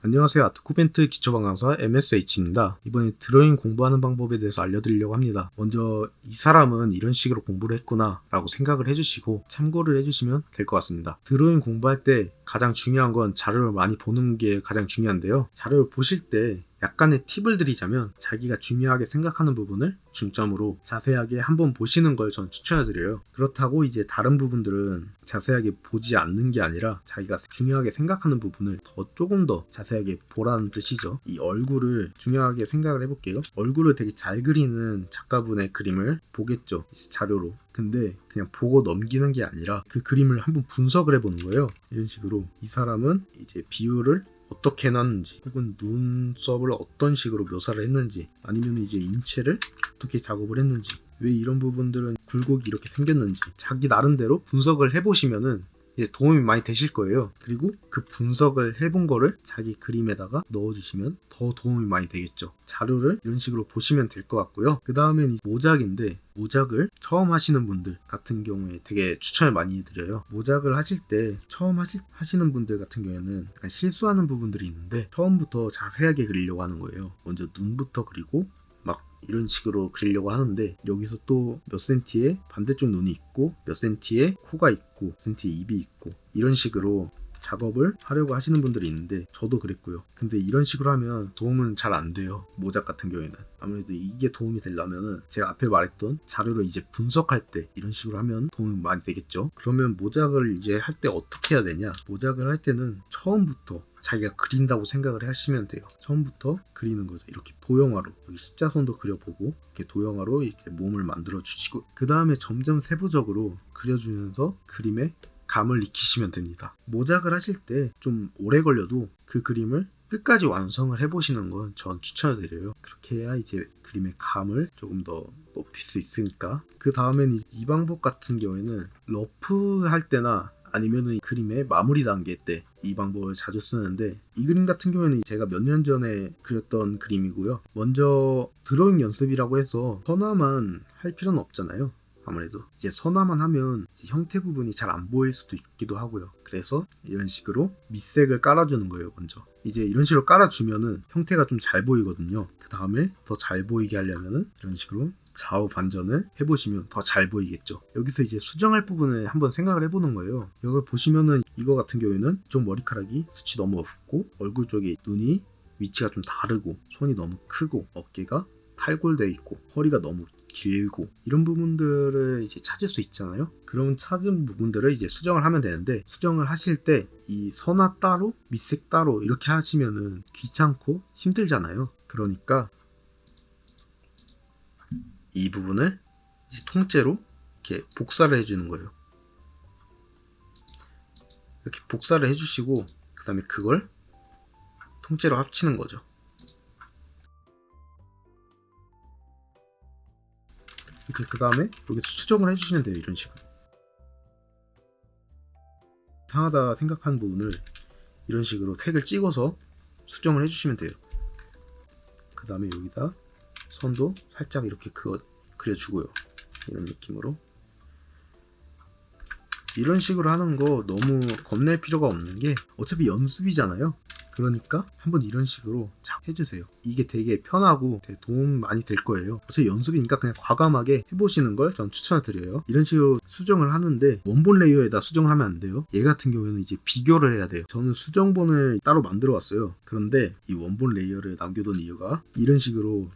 안녕하세요. 아트코멘트 기초방강사 MSH입니다. 이번에 드로잉 공부하는 방법에 대해서 알려드리려고 합니다. 먼저 이 사람은 이런 식으로 공부를 했구나 라고 생각을 해주시고 참고를 해주시면 될 것 같습니다. 드로잉 공부할 때 가장 중요한 건 자료를 많이 보는 게 가장 중요한데요. 자료를 보실 때 약간의 팁을 드리자면 자기가 중요하게 생각하는 부분을 중점으로 자세하게 한번 보시는 걸 전 추천해드려요. 그렇다고 이제 다른 부분들은 자세하게 보지 않는 게 아니라 자기가 중요하게 생각하는 부분을 조금 더 자세하게 보라는 뜻이죠. 이 얼굴을 중요하게 생각을 해볼게요. 얼굴을 되게 잘 그리는 작가분의 그림을 보겠죠, 자료로. 근데 그냥 보고 넘기는 게 아니라 그 그림을 한번 분석을 해보는 거예요. 이런 식으로 이 사람은 이제 비율을 어떻게 해놨는지, 혹은 눈썹을 어떤 식으로 묘사를 했는지, 아니면 이제 인체를 어떻게 작업을 했는지, 왜 이런 부분들은 굴곡이 이렇게 생겼는지 자기 나름대로 분석을 해보시면은 이제 도움이 많이 되실 거예요. 그리고 그 분석을 해본 거를 자기 그림에다가 넣어주시면 더 도움이 많이 되겠죠. 자료를 이런 식으로 보시면 될 것 같고요. 그 다음엔 모작인데, 모작을 처음 하시는 분들 같은 경우에 되게 추천을 많이 드려요. 모작을 하실 때 처음 하시는 분들 같은 경우에는 약간 실수하는 부분들이 있는데, 처음부터 자세하게 그리려고 하는 거예요. 먼저 눈부터 그리고 막 이런 식으로 그리려고 하는데, 여기서 또 몇 센티에 반대쪽 눈이 있고, 몇 센티에 코가 있고, 몇 센티에 입이 있고, 이런 식으로 작업을 하려고 하시는 분들이 있는데, 저도 그랬고요. 근데 이런 식으로 하면 도움은 잘 안 돼요. 모작 같은 경우에는 아무래도 이게 도움이 되려면은 제가 앞에 말했던 자료를 이제 분석할 때 이런 식으로 하면 도움이 많이 되겠죠. 그러면 모작을 이제 할 때 어떻게 해야 되냐? 모작을 할 때는 처음부터 자기가 그린다고 생각을 하시면 돼요. 처음부터 그리는 거죠. 이렇게 도형화로, 여기 십자선도 그려보고, 이렇게 도형화로 이렇게 몸을 만들어 주시고, 그 다음에 점점 세부적으로 그려주면서 그림에 감을 익히시면 됩니다. 모작을 하실 때 좀 오래 걸려도 그 그림을 끝까지 완성을 해보시는 건 전 추천을 드려요. 그렇게 해야 이제 그림의 감을 조금 더 높일 수 있으니까. 그 다음엔 이 방법 같은 경우에는 러프 할 때나 아니면은 그림의 마무리 단계 때 이 방법을 자주 쓰는데, 이 그림 같은 경우에는 제가 몇 년 전에 그렸던 그림이고요. 먼저 드로잉 연습이라고 해서 선화만 할 필요는 없잖아요. 아무래도 이제 선화만 하면 이제 형태 부분이 잘 안 보일 수도 있기도 하고요. 그래서 이런 식으로 밑색을 깔아주는 거예요. 먼저 이제 이런 식으로 깔아주면은 형태가 좀 잘 보이거든요. 그 다음에 더 잘 보이게 하려면은 이런 식으로 좌우 반전을 해보시면 더 잘 보이겠죠. 여기서 이제 수정할 부분을 한번 생각을 해보는 거예요. 여기 보시면은 이거 같은 경우에는 좀 머리카락이 수치 너무 없고, 얼굴 쪽에 눈이 위치가 좀 다르고, 손이 너무 크고, 어깨가 탈골되어 있고, 허리가 너무 길고, 이런 부분들을 이제 찾을 수 있잖아요. 그럼 찾은 부분들을 이제 수정을 하면 되는데, 수정을 하실 때 이 선화 따로 밑색 따로 이렇게 하시면은 귀찮고 힘들잖아요. 그러니까 이 부분을 이제 통째로 이렇게 복사를 해주는 거예요. 이렇게 복사를 해주시고, 그 다음에 그걸 통째로 합치는 거죠. 이렇게 그 다음에 여기서 수정을 해주시면 돼요. 이런 식으로 이상하다 생각한 부분을 이런 식으로 색을 찍어서 수정을 해주시면 돼요. 그 다음에 여기다 선도 살짝 이렇게 그려주고요. 이런 느낌으로. 이런 식으로 하는 거 너무 겁낼 필요가 없는 게 어차피 연습이잖아요. 그러니까 한번 이런 식으로 해주세요. 이게 되게 편하고 되게 도움 많이 될 거예요. 어차피 연습이니까 그냥 과감하게 해보시는 걸 전 추천을 드려요. 이런 식으로 수정을 하는데 원본 레이어에다 수정을 하면 안 돼요. 얘 같은 경우에는 이제 비교를 해야 돼요. 저는 수정본을 따로 만들어 왔어요. 그런데 이 원본 레이어를 남겨둔 이유가 이런 식으로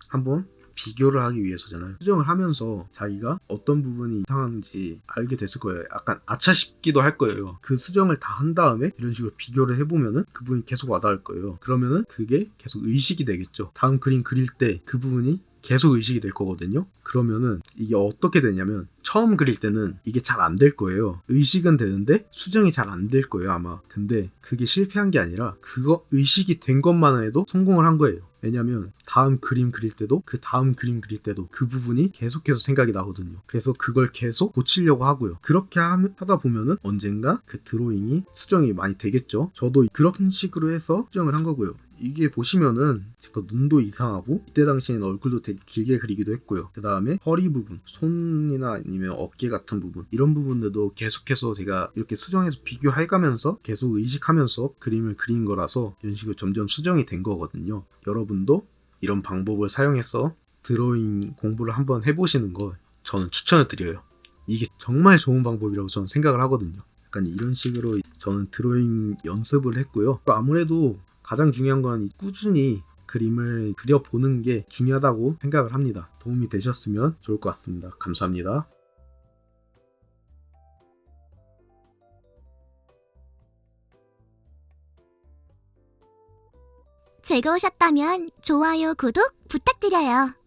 한번 비교를 하기 위해서잖아요. 수정을 하면서 자기가 어떤 부분이 이상한지 알게 됐을 거예요. 약간 아차 싶기도 할 거예요. 그 수정을 다 한 다음에 이런 식으로 비교를 해보면은 그 부분이 계속 와닿을 거예요. 그러면은 그게 계속 의식이 되겠죠. 다음 그림 그릴 때 그 부분이 계속 의식이 될 거거든요. 그러면은 이게 어떻게 되냐면, 처음 그릴 때는 이게 잘 안 될 거예요. 의식은 되는데 수정이 잘 안 될 거예요, 아마. 근데 그게 실패한 게 아니라 그거 의식이 된 것만 해도 성공을 한 거예요. 왜냐면 다음 그림 그릴 때도, 그 다음 그림 그릴 때도 그 부분이 계속해서 생각이 나거든요. 그래서 그걸 계속 고치려고 하고요. 그렇게 하다 보면은 언젠가 그 드로잉이 수정이 많이 되겠죠. 저도 그런 식으로 해서 수정을 한 거고요. 이게 보시면은 제가 눈도 이상하고 이때 당시에는 얼굴도 되게 길게 그리기도 했고요. 그 다음에 허리 부분, 손이나 아니면 어깨 같은 부분 이런 부분들도 계속해서 제가 이렇게 수정해서 비교해가면서 계속 의식하면서 그림을 그린 거라서 이런 식으로 점점 수정이 된 거거든요. 여러분도 이런 방법을 사용해서 드로잉 공부를 한번 해보시는 거 저는 추천을 드려요. 이게 정말 좋은 방법이라고 저는 생각을 하거든요. 약간 이런 식으로 저는 드로잉 연습을 했고요. 또 아무래도 가장 중요한 건 꾸준히 그림을 그려보는 게 중요하다고 생각을 합니다. 도움이 되셨으면 좋을 것 같습니다. 감사합니다. 즐거우셨다면 좋아요, 구독 부탁드려요.